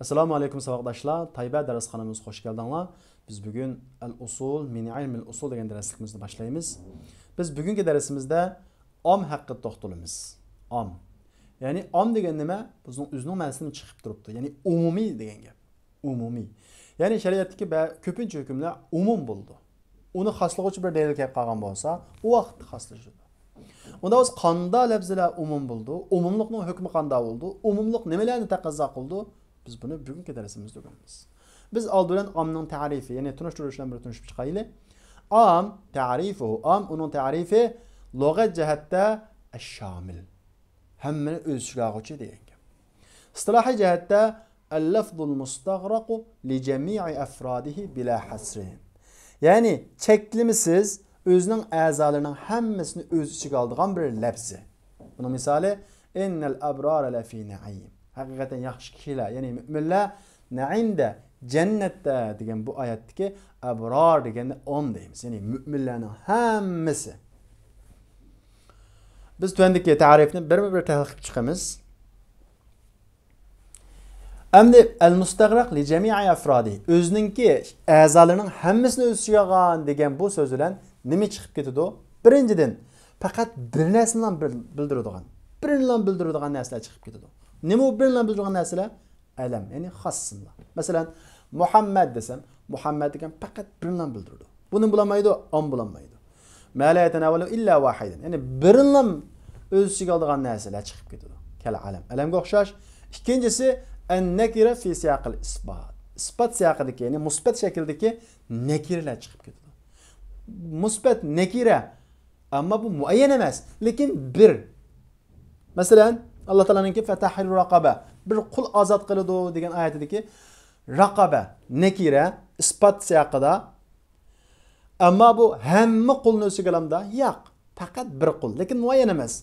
Assalamu alaykum savaqdaşlar. Tayba dersxonamızga hoş geldinglar. Biz bugün el-usul min ilmil usul degan darsligimizni boshlaymiz. Biz bugungi darsimizda om haqida to'xtalamiz. Om. Ya'ni om degan nima? Bizning o'zining ma'nosini chiqib turibdi. Ya'ni umumiy degan gap. Umumiy. Ya'ni shariatdagi ko'pincha hukmlar umum bo'ldi. Uni xoslovchi bir dalil kelib qolgan bo'lsa, u vaqt xoslashadi. Unda o'z qanda lafzlar umum bo'ldi. Umumlikning hukmi qanda bo'ldi. Umumlik nimalarni taqozo qildi? Biz bunu bugungi darsimizda o'rganamiz. Biz oldin omning ta'rifi, ya'ni tunishtirishdan bir tunishib chiqaylik. Om ta'rifuhu, om uning ta'rifi lug'at jihatda ash-shamil. Hammani o'z ichiga oluvchi degan gap. Istilohiy jihatda al-lafzul mustaghraq li jami'i afradihi bila hasrin. Ya'ni cheklimisiz o'zining a'zolarining hammasini o'z ichiga oladigan bir lafzi. Buning misoli innal abrara la fi na'im. Hakikaten yaxshi kishilar, ya'ni mu'minlar naimda, jannatda degan bu oyatdagi abror deganda om deymiz. Ya'ni mu'minlarning hammasi. Biz tuandagi ta'rifni bir tahlil qilib chiqamiz. Endi al-mustaghraq li jami'i afradi. O'zininki a'zolarining hammasini o'z ichiga olgan degan bu so'z bilan nima chiqib ketadi? Birinchidan faqat bir narsani bildiradigan, bildiradigan narsalar chiqib ketadi. Nima u bilan bildirgan narsalar? Alam, ya'ni xossinlar. Masalan, Muhammad desam, Muhammad degan faqat bilan bildiradi. Buni bulamaydi, om bulamaydi. Ma la yatanavalu illa wahidan. Ya'ni bilan o'z ichiga oladigan narsalar chiqib ketadi. Kal alam. Alamga o'xshash. Ikkinchisi an-nakira fi siyaqil isbat. Isbat siyaqidagi, ya'ni musbat shakldagi nakiralar chiqib ketadi. Musbat nakira, ammo bu muayyan emas, lekin bir. Masalan, Allah Teala'nınki fatahil raqaba, bir qul azat qiladi degan oyatidagi raqaba nakira isbat siyaqida, ammo bu hamma qulni o'ziga olamda yo'q, faqat bir qul, lekin muayyan emas.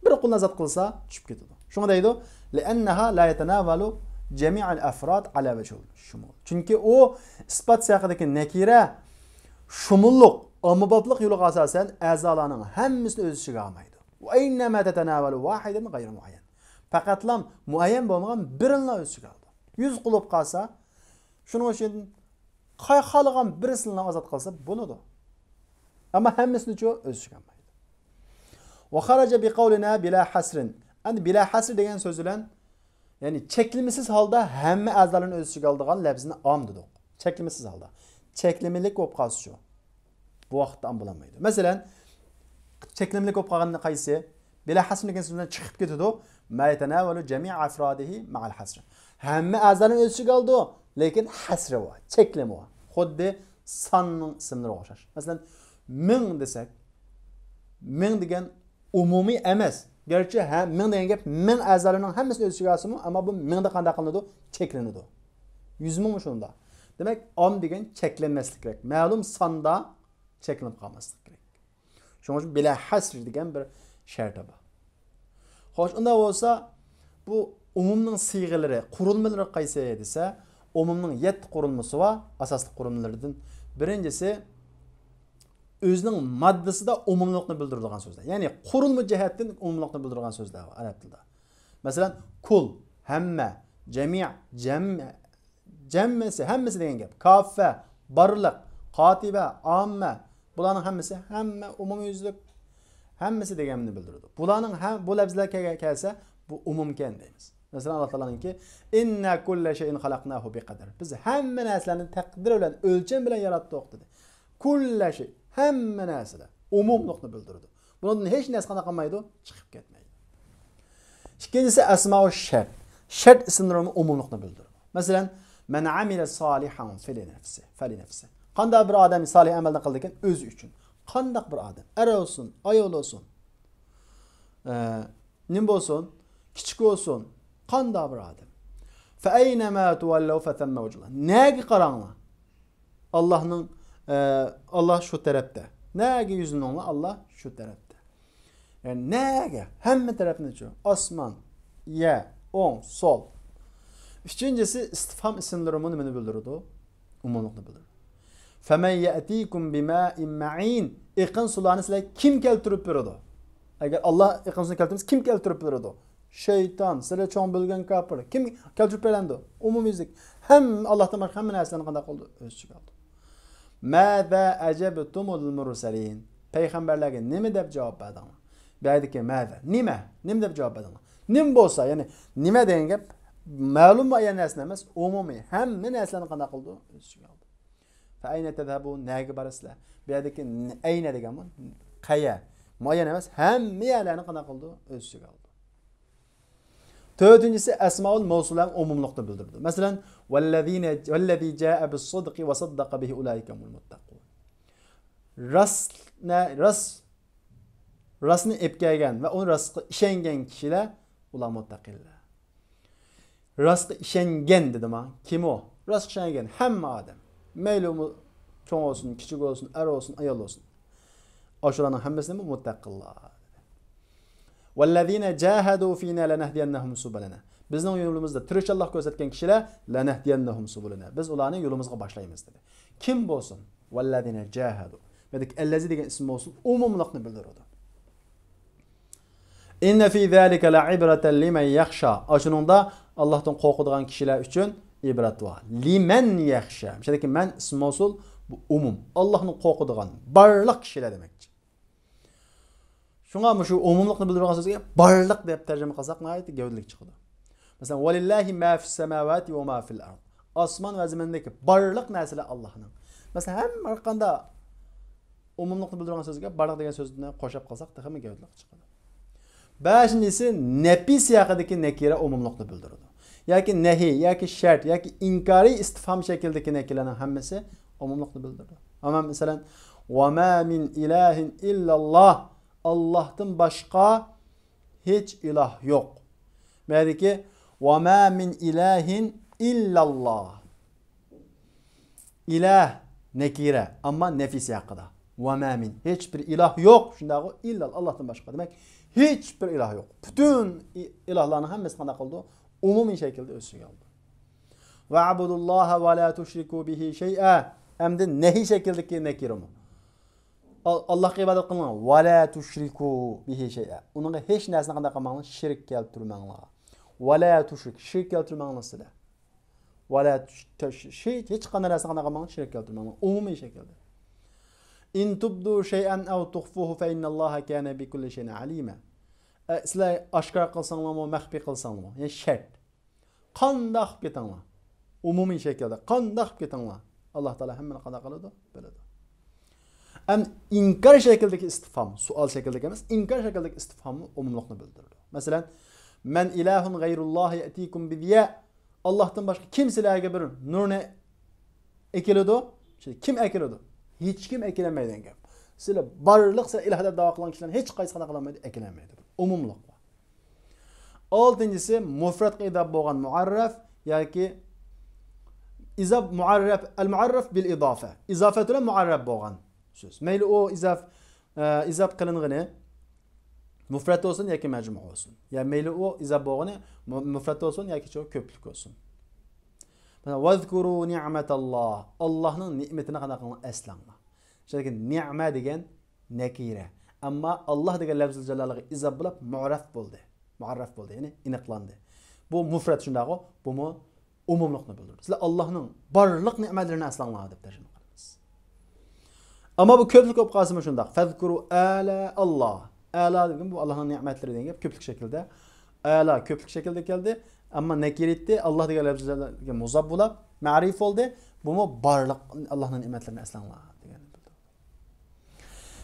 Bir qulni azat qilsa tushib ketadi. Shunga deydi, li'annaha la yatanavalu jami'al afrad ala wajhil shumul. Chunki u isbat siyaqidagi nakira shumulluq, ommaboplik yo'liga asosan a'zolarning hammasini o'z ichiga olmaydi. Va innama tatanavalu wahidan ghayra muayyan. Faqatlam muayyan bo'lmagan birini o'z ichiga oldi. 100 qulib qolsa, shuning uchun xohlagan birisini ozod qilsa bo'ladi. Ammo hammasini o'z ichiga olmaydi. Va kharaja bi qawlina bila hasrin. Endi bila hasr degan so'z bilan, ya'ni cheklimisiz holda hamma a'zolarni o'z ichiga oladigan lafzni om dedik. Cheklimisiz holda. Cheklimilik bo'lib qolsa shu. Bu vaqtda om bo'lmaydi. Masalan, cheklimilik bo'lib qolganda qaysi? Bila hasr degan so'z bilan chiqib ketadi. Ma yatanavalu jami' afradihi ma'al hasr. Hamma a'zolarni o'z ichiga oldi, lekin hasri bor, cheklimi bor. Xuddi sonning ismlariga o'xshash. Masalan, 1000 desak, 1000 degan umumiy emas. Gerçi ham 1000 degan gap 1000 a'zolarining hammasini o'z ichiga olsa-mu, ammo bu 1000 da qanday qilinadi? Cheklanadi. 100 ming shunda. Demak, om degan cheklanmaslik kerak. Ma'lum sonda cheklanib qolmaslik kerak. Shuning uchun bila hasr degan bir shart bor. Xo'sh, unda bo'lsa, bu umumning siyg'alari, qurilmalari qaysi desa, umumning 7 qurilmasi va asosli qurilmalaridan birinchisi o'zining moddasida umumlikni bildiradigan so'zlar. Ya'ni qurilma jihatdan umumlikni bildiradigan so'zlar bor arab tilida. Masalan, kul, hamma, jami', jammasi, hammasi degan gap. Kaffa, barliq, qotiba, amma, bularning hammasi hamma umumiylik hammasi deganini bildiradi. Bularning ham bu lafzlar kelsa, bu umumkan deymiz. Masalan, Alloh taolaninki inna kulla shay'in xalaqnahu biqadar. Biz hamma narsalarni taqdir bilan, o'lcham bilan yaratdik dedi. Kulla shay, hamma narsalar umumlikni bildiradi. Bundan hech narsa qana qilmaydi, chiqib ketmaydi. Ikkinchisi asma'u shart. Shart ismlarini umumlikni bildiradi. Masalan, man amila solihan fali nafsi. Qanday bir odam solih amalni qildi ekan, o'zi uchun. Qandaq bir odam, er olsun, ayol olsun, nim bo'lsin, kichik olsun, qandaq bir odam. Fa aynama tuwallaw fa thamma wajhullah. Nega qaranglar? Allah shu tarafda. Nega yuzini o'nglar? Allah shu tarafda. Yani nega? Hamma tarafni shu. Osmon, yer, o'ng, sol. Uchinchisi istifhom ismlarini nimani bildiradi? Umumlikni bildiradi. Faman ya'tikum bima'in ma'in. Iqin sularni sizlarga kim keltirib beradi? Agar Alloh iqin suvini keltirsa, kim keltirib beradi? shayton, sizlar cho'ng bilgan kafir. Kim keltirib berandi? Umumiylik. Ham Allohdan boshqa hamma narsani qanday qildi? O'z ichiga oldi. Ma'za ajabtumul mursalin. Payg'ambarlarga nima deb javob berdinglar? Berdiki ma'za. Nima? Nima deb javob berdinglar? Nim bo'lsa, ya'ni nima degan gap ma'lum bo'lgan narsa emas, umumiy. Hamma narsani qanday qildi? O'z ichiga oldi. Fa ayna tadhabun? Nega borasizlar? Berdiki ayna deganmi? Qaya. Muayyan emas, hamma yerlarni qanday qildi? O'z ichiga oldi. Dördüncüsü esmaul mevsulan umumlukta bildirdi. Mesela vellezî câe bis-sidqi ve saddaka bihi ulâikemul muttaqûn. Rastni epkaygan ve onu rastga ishongan kishilar ular muttaqillar. Rastga ishongan dedim ha. Kim o? Rastga ishongan hamma odam. Mayli cho'ng olsun, kichik olsun, er olsun, ayol olsun. Oşularning hammasini muttaqillar. وَالَّذِينَ جَاهَدُوا فِينَا لَنَهْدِيَنَّهُمْ سُبُلَنَا. Bizning yo'limizda tirishchanlik ko'rsatgan kishilar لَنَهْدِيَنَّهُمْ سُبُلَنَا. Biz ularni yo'limizga boshlaymiz dedi. Kim bo'lsin? وَالَّذِينَ جَاهَدُوا. Dedik allazi degan ism bo'lsin, umumlikni bildiradi. İnne fi zalika la'ibratan limen yakhsha. Ashuningda Allohdan qo'rqadigan kishilar uchun ibrat bor. Limen yakhsha. Shundaki men ism mavsul bu umum. Allohni qo'rqadigan barliq kishilar demakchi. Şuna şu umumlukni bildirgan so'zga barliq deb tarjima qilsak nihoyat gavdalik chiqadi. Masalan, "Valillahi ma fis samawati va ma fil ard." Osmon va zamindagi barliq narsalar Allohning. Masalan, har qanday umumlukni bildirgan so'zga barliq degan so'zni qo'shib qilsak, hamma gavdalik chiqadi. Beshinchisi nafi siyaqidagi nakira umumlukni bildiradi. Yoki nahi, yoki shart, yoki inkoriy istifhom shaklidagi nakiralarning hammasi umumlukni bildiradi. Ama masalan, "Va ma min ilahin illalloh." Allah'tan başka hiç ilah yok. Dedi ki وَمَا مِنْ إِلَٰهٍ إِلَّا اللّٰهِ. İlah nekire ama nefis yakıda. وَمَا مِنْ hiçbir ilah yok. Şimdi illallah Allah'tan başka demek. Hiçbir ilah yok. Bütün ilahların hepsi kadar oldu. Umumi şekilde özsüge oldu. وَعَبُدُ اللّٰهَ وَلَا تُشْرِكُوا بِهِ شَيْئًا. Hem de nehi şekildeki nekire mu? Allah'a ibadet kılın. Ve la tuşriku bihi şey'a. Onunla hiç nesine kadar kalmanın şirk keltirmenglar. Ve la tuşrik. Şirk keltirmenglar size. Ve la tuşrik. Hiç kadar nesine kadar kalmanın şirk keltirmenglar. Umumi şekilde. İn tubdu şey'en ev tuhfuhu fe innallaha kâne bi kulli şeyin alîme. Sizler aşkar kılsanlar mı, mehbi kılsanlar mı? Yani şert. Kandak getanlar. Umumi şekilde. Kandak getanlar. Allah Teala hemen kadar kılıdı. Böyledir. Hem inkar şekildeki istifham, sual şekildeki emas, inkar şekildeki istifhamı umumlukni bildirir. Mesela men ilahun gayrullah ya'tikum bidiya. Allah'tan başka kimselerge bir nurni ekiladi. Kim ekiladi? Hiç kim ekilemeydi gap. Sizlar barliq sizlar ilah deb da'vo qilgan kishilar hech qaysi qana qilmaydi, ekilanmaydi. Umumliq. Oltinchisi mufrad qidab bo'lgan muarraf yoki izab muarraf al-muarraf bil izofa. Izofat bilan muarraf bo'lgan söz. Mayli o izab qilingani mufrad olsun yoki majmu olsun. Ya mayli o izab bo'lgani mufrad olsun yoki ko'plik olsun. Mana vazkuru ni'matalloh. Allohning ne'matini qana qilgan eslanglar. Chunki ni'ma degan nakira. Ammo Alloh degan lafzul jaloliga izab bo'lib mu'arraf bo'ldi. Mu'arraf bo'ldi, ya'ni aniqlandi. Bu mufrad shundaqo, bu umumlikni bildiradi. Sizlar Allohning barliq ne'matlarini eslanglar deb tarjima qilamiz. Ama bu köpük opqasımı şundaq. Fezkuru ala Allah. Ala dedim bu Allah'ın nimetleri degan gap köpük şekilde. Ala köpük şekilde geldi. Ama nekir etti. Allah degan lafzlarga muzab bo'lib, ma'rif oldu. Bu barliq Allah'ın nimetlerini eslanlar degan.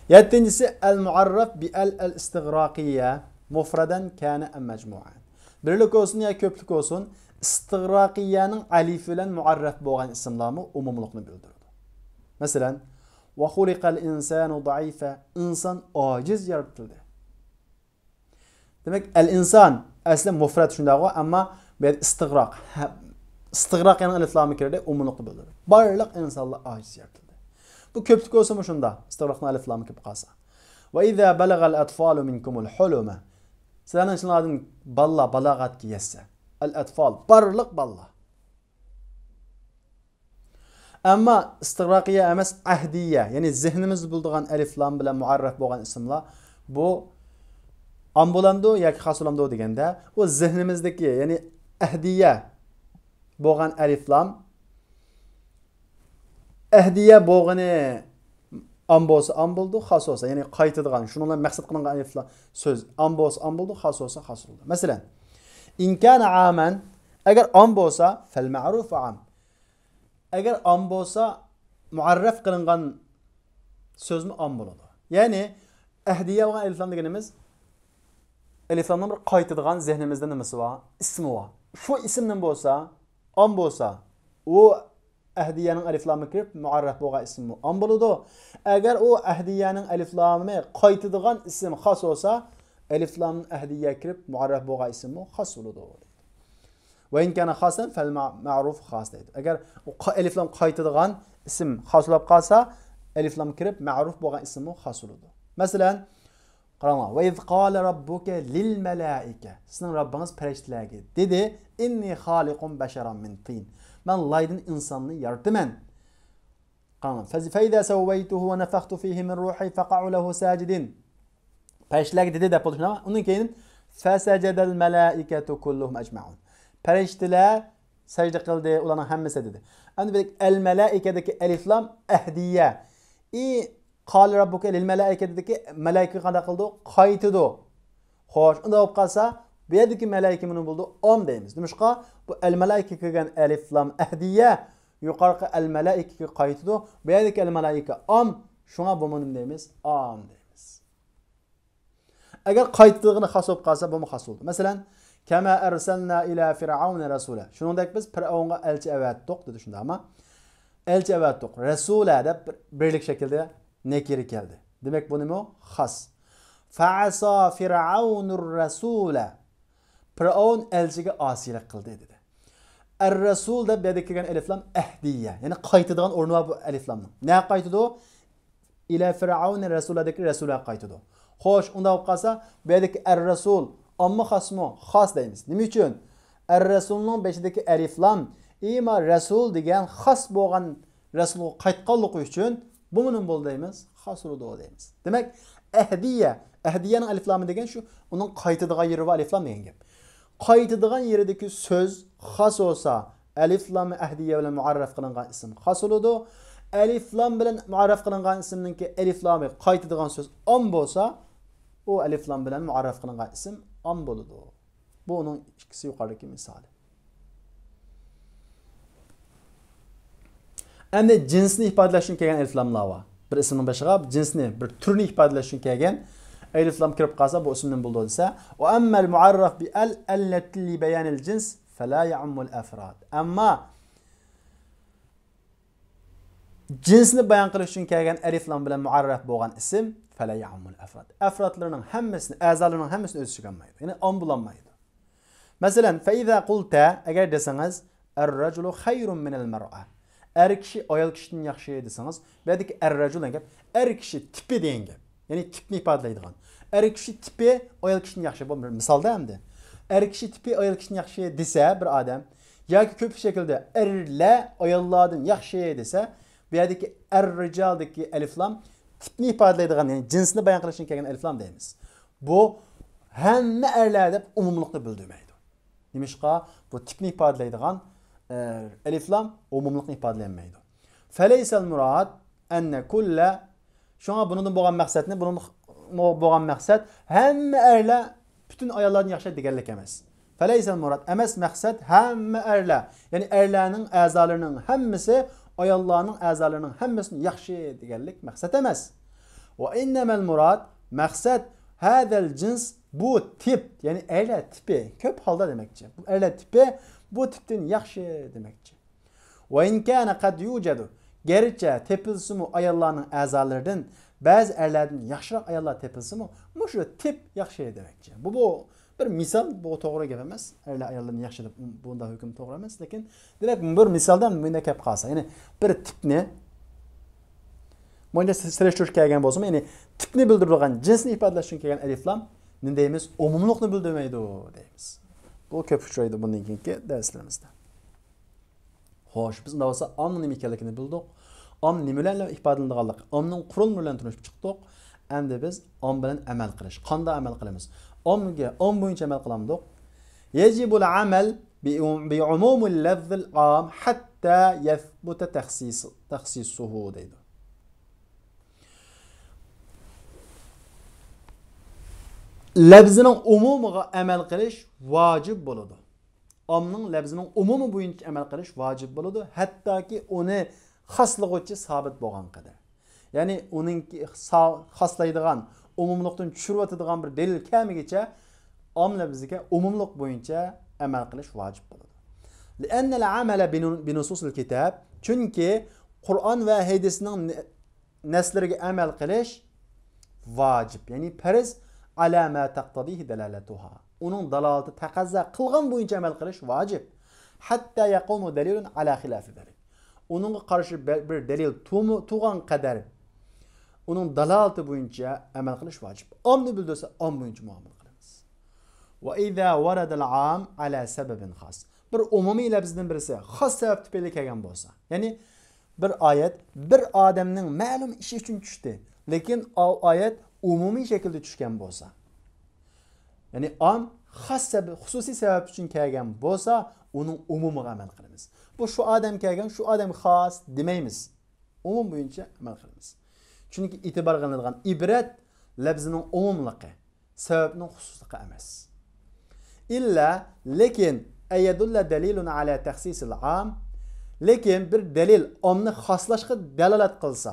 Yettinchisi al-mu'arraf bi al-istighraqiyya. Mufradan kana am majmu'an. Birlik olsun ya köpük olsun, istighraqiyyaning alif bilan mu'arraf bo'lgan ismlarni umumlikni bildiradi. Masalan, وَخُلِقَ الْاِنْسَانُ ضَعِيفًا. İnsan aciz yaratıldı. Demek el-insan aslında mufrad şundağı ama bir istighraq. Istighraq yani aliflamı kirede umumluklu bildirir. Barliq insanlar aciz yaratıldı. Bu köpük olsa mı şunda? Istighraqın aliflamı kirib qalsa. وَاِذَا بَلَغَ الْأَطْفَالُ مِنْكُمُ الْحُلُمَ. Sizlerden şunlardan balagat ki yesse. El-atfal. Barliq balla. Ama istighraqiyya emas ahdiye, yani zihnimiz bulduğun elif lam bilan muarraf bo'lgan ismlar bu am bo'lamdi yoki xos bo'lamdi deganda, u zihnimizdagi, ya'ni ahdiya bo'lgan alif lam ahdiya bo'lgani am bo'lsa am bo'ldi, xos bo'lsa, ya'ni qaytadigan, shundan maqsad qilingan alif lam so'z am bo'lsa am bo'ldi, xos bo'lsa xos bo'ldi. Masalan, in kana aman, agar am bo'lsa fal ma'ruf am. Agar am bo'lsa muarraf qilingan so'zmi am bo'ladi. Ya'ni ahdiya bo'lgan alif lam deganimiz alif lamdan bir qaytadigan zihnimizda nimasi bor? Ismi bor. Shu ismdan bo'lsa, am bo'lsa, u ahdiyaning alif lami kirib muarraf bo'lgan ismi am bo'ladi. Agar u ahdiyaning alif lami qaytadigan ism xos bo'lsa, alif lamning ahdiya kirib muarraf bo'lgan ismi xos bo'ladi. Va in kana xosan fal ma'ruf xos deydi. Agar u alif lam qaytadigan ism xoslab qolsa, alif lam kirib ma'ruf bo'lgan ismi xos bo'ladi. Masalan, qaranglar. Va iz qala robbuka lil malaika. Sizning Robbingiz farishtalarga dedi, inni xaliqun basharan min tin. Men laydan insonni yarataman. Qaranglar. Fa iza sawaytuhu wa nafakhtu fihi min ruhi faqa'u lahu sajidin. Farishtalarga dedi deb bo'ldi. Undan keyin fasajadal malaikatu kulluhum ajma'un. Farishtalar sajda qildi, ularning hammasi dedi. Endi bu al malaikadagi alif lam ahdiya. Qala robbuka lil malaikadagi malaika qanday qildi? Qaytidi. Xo'sh, unda bo'lib qolsa, bu yerdagi malaika nima bo'ldi? Om deymiz. Nimishqa bu al malaika kelgan alif lam ahdiya, yuqorqi al malaika qaytidi. Bu yerdagi al malaika om, shunga bu nima deymiz? Om deymiz. Agar qaytdig'ini xos bo'lib qolsa, bu xos bo'ldi. Masalan, kama arsalna ila fir'auna rasula. Shuningdek biz Fir'avnga elchi avatdiq dedi shunda, ama elchi avatdiq. Rasula deb birlik shaklda nekiri keldi. Demek bu nima? Xos. Fa'asa fir'aunur rasula. Fir'avn elchiga osiylik qildi dedi. Ar-rasul deb yerda kelgan alif lam ahdiya. Ya'ni qaytadigan o'rni var bu alif lamning. Ne qaytidi? Ila fir'aun rasuladagi rasula qaytidi. Xo'sh, unda bo'lib qolsa, bu yerdagi ar-rasul amma xosmi? Xos deymiz. Nima uchun? Ar-rasulning beshidagi alif lam ima rasul degan xos bo'lgan rasulga qaytganligi uchun bu nima bo'ldi deymiz? Xos bo'ldi deymiz. Demak, ahdiyaning alif lami degan shu, uning qaytadigan yeri va alif lam degan gap. Qaytadigan yeridagi so'z xos bo'lsa, alif lam ahdiya bilan muarraf qilingan ism xos bo'ladi. Alif lam bilan muarraf qilingan ismninki alif lami qaytadigan so'z om bo'lsa, o alif lam bilan muarraf qilingan ism om bo'ladi. Bu uning ikkisi yuqoridagi misoli. Endi jinsni ifodalash uchun kelgan alif lamlar bor. Bir ismning boshiga jinsni, bir turni ifodalash uchun kelgan alif lam kirib qolsa, bu ismdan bo'ldi desa, va ammal muarraf bi al allati li bayan al jins fala ya'ummu al afrad. Amma jinsni bayon qilish uchun kelgan alif lam bilan muarraf bo'lgan ism fala ya'ummu al afrad. Afrodlarning hammasini, a'zolarining hammasini o'z ichiga olmaydi. Ya'ni om bo'lmaydi. Masalan, fa iza qulta, agar desangiz ar-rajulu khayrun min al-mar'a. Er kishi ayol kishidan yaxshi desangiz, bu yerdagi ar-rajul degan gap er kishi tipi degan gap. Ya'ni tipni ifodalaydigan. Er kishi tipi ayol kishidan yaxshi. Bu bir misolda hamda. Er kishi tipi ayol kishidan yaxshi desa bir odam yoki ko'p shaklda erlar ayollardan yaxshi desa, bu yerdagi ar-rijaldagi alif lam tipni ifodalaydigan, ya'ni jinsni bayon qilish uchun kelgan alif lam deymiz. Bu hamma erlar deb umumlikni bildirmaydi. Nimishqa bu tipni ifodalaydigan alif lam umumlikni ifodalaymaydi. Falaysal murad anna kulla, shunga bundan bo'lgan maqsadni, bundan bo'lgan maqsad hamma erlar bütün ayollardan yaxshi deganlik emas. Falaysal murad emas maqsad hamma erlar, ya'ni erlarning a'zolarining hammasi ayollarning a'zolarining hammasini yaxshi deganlik maqsad emas. Va innamal murad maqsad hadal jins, bu tip, ya'ni erlar tipi ko'p holda demakchi. Bu erlar tipi bu tipdan yaxshi demakchi. Va in kana qad yujadu, gerçi tepilsimi ayollarning a'zolaridan ba'zi erlardan yaxshiroq ayollar tepilsimi, shu tip yaxshi demakchi. Bu bir misol, bu to'g'ri gap emas. Erlar ayollarni yaxshi deb bunda hukm to'g'ri emas, lekin demak bir misoldan bunda kelib qolsa, ya'ni bir tipni bunga sirlashtirish kelgan bo'lsa, ya'ni tipni bildiradigan, jinsni ifodalash uchun kelgan alif lam nima deymiz? Umumlikni bildirmaydi deymiz. Bu ko'p uchraydi bundan keyingi darslarimizda. Xo'sh, biz unda bo'lsa om nima ekanligini bildik. Om nima bilan ifodalanadiganligi, omning qurilma bilan tunishib chiqdik. Endi biz om bilan amal qilish. Qanday amal qilamiz? om bo'yicha amal qilamdik. Yajibul amal بعموم اللفظ العام حتى يثبت تخصيصه deydi. Lafzining umumiga amal qilish vojib bo'ladi. Omning lafzining umumi bo'yicha amal qilish vojib bo'ladi, hattoki uni xoslig'ichi sabit bo'lgan qadar. Ya'ni uning xoslaydigan umumlikdan tushirib o'tadigan bir dalil kamigacha om lafziga umumlik bo'yicha amal qilish vojib bo'ladi. لأن العمل بنصوص الكتاب çünkü Kur'an ve hadisning naslariga amal qilish vojib, ya'ni farz ala ma taqtadihi dalalatuha. Uning dalalati taqazza qilgan bo'yicha amal qilish vojib. Hatta yaqumu dalilun ala xilafi dalik. Uning qarshi bir dalil tug'an qadar uning dalalati bo'yicha amal qilish vojib. Omni bildirsa om bo'yicha muomala qilamiz. Wa idha warada al-am ala sababin khas. Bir umumiy lafzdan birisi xos sabab tufayli kelgan bo'lsa, ya'ni bir oyat bir odamning ma'lum ishi uchun tushdi, lekin o oyat umumiy shaklda tushgan bo'lsa, ya'ni am xos sabab, xususiy sabab uchun kelgan bo'lsa, uning umumiga amal qilamiz. Bu shu odam kelgan, shu odam xos demaymiz. Umum bo'yicha amal qilamiz. Chunki e'tibor qilinadigan ibrat lafzining umumligi, sababning xususligi emas. İlla lekin ayadulla dalilun ala takhsisil am, lekin bir dalil omni xoslashga dalolat qilsa,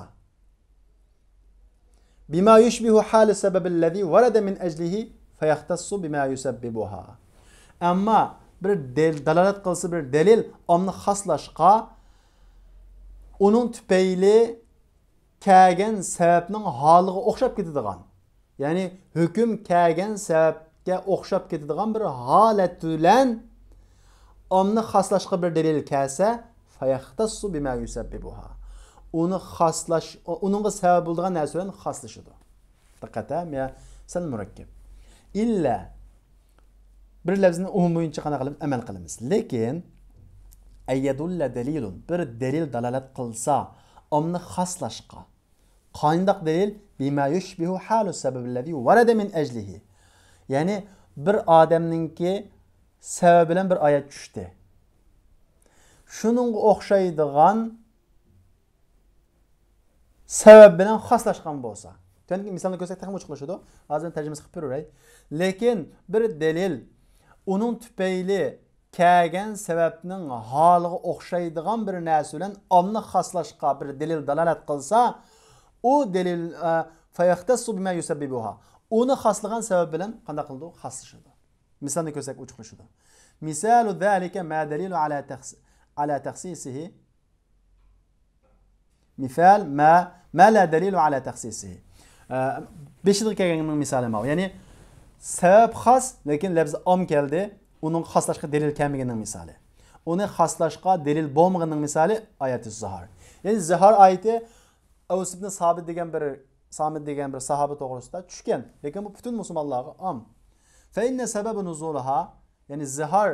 bima yushbihu hal sababillazi warada min ajlihi fayakhtassu bima yusabbibuha. Amma bir dalolat qilsa bir dalil omni xoslashga uning tufayli kelgan sababning holiga o'xshab ketadigan, ya'ni hukm kelgan sababga o'xshab ketadigan bir holat bilan omni xoslashga bir dalil kelsa, fayakhtassu bima yusabbibuha. Uni xoslash, uningga sabab bo'lgan narsa bilan xoslashadi. Diqqatda, men sal murakkab. İlla bir lafzni umum bo'yicha qana qilib amal qilamiz. Lekin ayadulla dalilun, bir dalil dalolat qilsa, omni xoslashga. Qandoq dalil? Bima yushbihu halu sababillazi warada min ajlihi. Ya'ni bir odamningki sabab bilan bir oyat tushdi. Shuningga o'xshaydigan sabab bilan xoslashgan bo'lsa. Chunki misolni ko'rsak ham ochiqlashadi. Hozir tarjimasi qilib beray. Lekin bir dalil uning tufayli kelgan sababning holiga o'xshaydigan bir narsa bilan omni xoslashga bir dalil dalolat qilsa, u dalil fayakhtassu bima yusabbibuha. Uni xoslagan sabab bilan qanday qildi? Xoslashadi. Misalni ko'rsak ochiqlashadi. Misalu zalika ma dalilu ala takhsisihi. Misal ma la dalilu ala takhsisihi. 5 kelganning misali ma. Ya'ni sabab xos, lekin lafz om keldi, uning xoslashga dalil kelmaganining misali. Uni xoslashga dalil bo'lmaganining misali oyati zihar. Ya'ni zihar oyati Avs ibn Sabit degan bir sahoba to'g'risida tushgan, lekin bu butun musulmonlarga om. Fa inna sababu nuzulaha, ya'ni zihar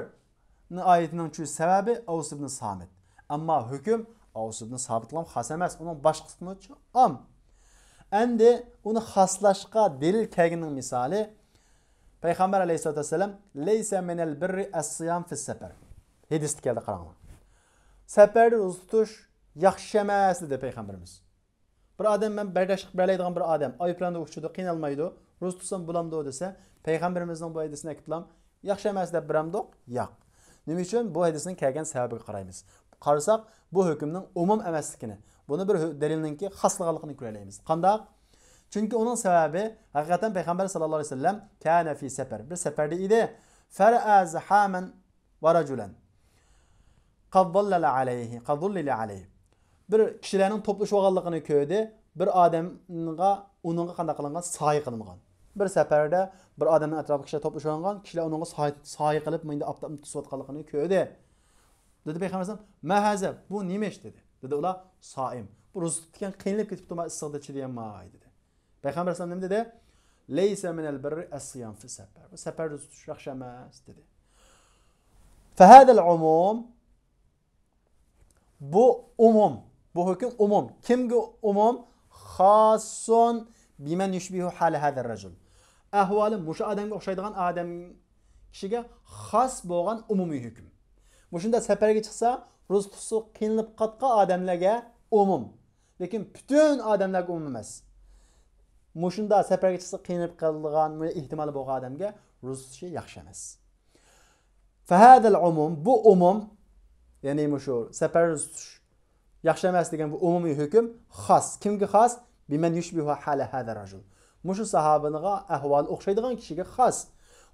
oyatining shu sababi Avs ibn Samit. Ammo hukm Avs ibn Sabitlam xos emas, uning boshqasini om. Endi uni xoslashga dalil kelganining misali Payg'ambar alayhisolatu vasallam laysa minal birri as-siyam fi safar. Hadisda keldi, qaranglar. Safarda ro'za tutish yaxshi emas dedi payg'ambarimiz. Bir odam men bardashlik berlaydigan bir odam ayıplandi o'chidi, qiynalmaydi, ro'za tutsam bo'lamdi desa, payg'ambarimizning bu hadisini aytiblam, yaxshi emas deb biramdiq? Yo'q. Nima uchun? Bu hadisning kelgan sababiga qaraymiz. Qarasak, bu hukmning umum emasligini, buni bir dalilninki xosliganligini ko'raymiz. Qanday? Çünkü onun sebebi hakikaten Peygamber sallallahu aleyhi ve sellem kâne fi sefer. Bir seferde idi. Fer'a zahamen ve raculen. Qadallala aleyhi. Qadallili aleyhi. Bir kişilerin topluşuğallıqını köydü. Bir adamga onunla qanday qilingan sahi qilingan. Bir seferde bir adamın etrafı kişiler topluşuğallıqan. Kişiler onunla sahi qilib mende aptapni tutayotganligini köydü. Dedi Peygamber sallallahu aleyhi ve sellem, "Ma haza? Bu nimeş?" dedi. Dedi ular, "Saim." Bu ro'za tutgan qiynalib ketibdi, ma issiqda chidayolmay dedi. Peygamber sallallahu aleyhi ve sellem dedi, "Leysa minel birri as-siyam fi sefer." Bu seferde tutuş yaxshi emas dedi. Fahadal umum, bu umum, bu hukm umum. Kimga umum? Xasun bimen yushbihu hal hadar rajul. ahvoli mushu odamga o'xshaydigan odam kishiga xos bo'lgan umumiy hukm. Mushunda safarga chiqsa, ro'za tutsa qiynalib qatqa odamlarga umum. Lekin butun odamlarga umum emas. Mushunda safarga chiqsa qiynalib qolgan ehtimoli bo'lgan odamga ro'za tutishi yaxshi emas. Fahadal umum, bu umum, ya'ni mushu safarga tutish yaxshi emas degan bu umumiy hukm xos. Kimga xos? Biman yushbihu hala hada rajul. Mushu sahabiniga ahvol o'xshaydigan kishiga xos.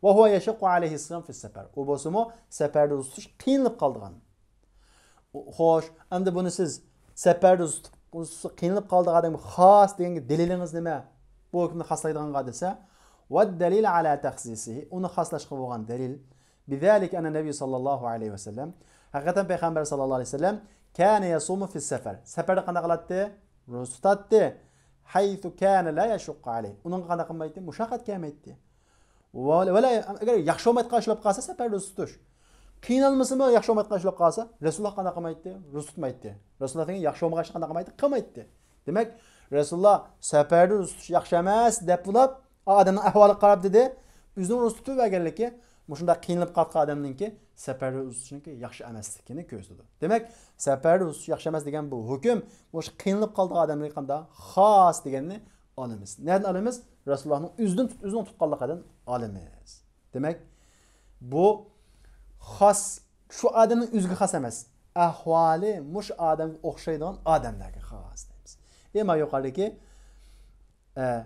Va huwa yashaqu alayhi islam fi safar. U bo'lsa-mu safarda tutish qiynalib qoldigan. Xo'sh, endi buni siz safarda tutish qiynalib qoldigan odamga xos deganga dalilingiz nima? Bu hukmni xoslaydigan desa, va dalil ala taxsisihi, uni xoslashga bo'lgan dalil. Bizalik ana nabiy sallallohu alayhi vasallam, haqiqatan payg'ambar sallallohu alayhi vasallam kana yasumu fi safar. Safarda qanday qiladi? Ro'za tutadi. Haythu kana la yashqa alayhi. Uning qanday qilmaydi? Mushaqqat kelmaydi. Valla agar yaxshi omad qarshilab qolsa safarda ro'za tutish. Qiynalmasimi yaxshi omad qarshilab qolsa, Rasululloh qanday qilmaydi? Ro'za tutmaydi. Rasululloh degan yaxshi omad qanday qilmaydi? Qilmaydi. Demak, Rasululloh safarda ro'za tutish yaxshi emas deb bo'lib, odamning ahvoliga qarab dedi, o'zining ro'za tutib berganligi mushunda qiynalib qolgan odamningki safarda ro'za tutishniki yaxshi emasligini ko'rsatdi. Demak, safarda ro'za tutish yaxshi emas degan bu hukm o'sha qiynalib qolgan odamlarga qanday xos deganni olamiz. Nereden olamiz? Resulullah'ın o'zining tutqanligidan olamiz. Demak, bu xos shu odamning o'ziga xos emas. Ahvoli mush odamga o'xshaydigan odamlarga xos deymiz. Ema yuqoridagi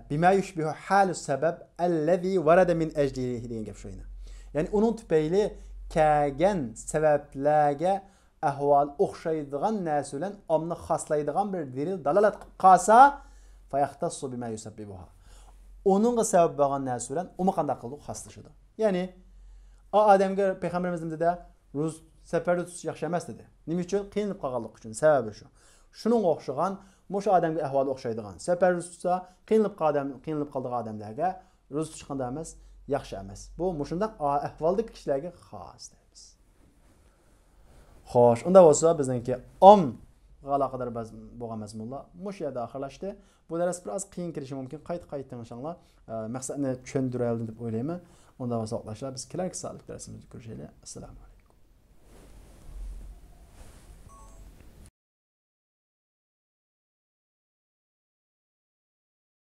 bima yushbihu halus sabab allazi warada min ajlihi degan gap shuyna. Ya'ni uning tufayli kelgan sabablarga ahvol o'xshaydigan narsa bilan omni xoslaydigan bir dalil dalolat qilib qolsa, fayahtassu bima yusabbibuha. Onunga sabab bo'lgan narsa bilan uni qanday qilib xoslashadi. Ya'ni o odamga payg'ambarimiz dedi, ro'za safarda tutish yaxshi emas dedi. Nima uchun? Qiynalib qolganlik uchun. Sababi shu. Shuning o'xshagan, o'sha odamga ahvoli o'xshaydigan. Safarda tutsa, qiynalib qolgan odamlarga ro'za tutish qanday emas? Yaxshi emas. Bu mushundaq ahvoldagi kishilarga xos deymiz. Xo'sh, unda bo'lsa bizningki aloqador bo'lgan mazmunlar mush yerda oxirlashdi. Bu dars biroz qiyin kirishi mumkin. Qayta inshaalloh maqsadni tushuntiraylik deb o'ylayman. Unda bo'lsa biz kerakli soatlik darsimizni ko'rishaylik. Assalomu alaykum.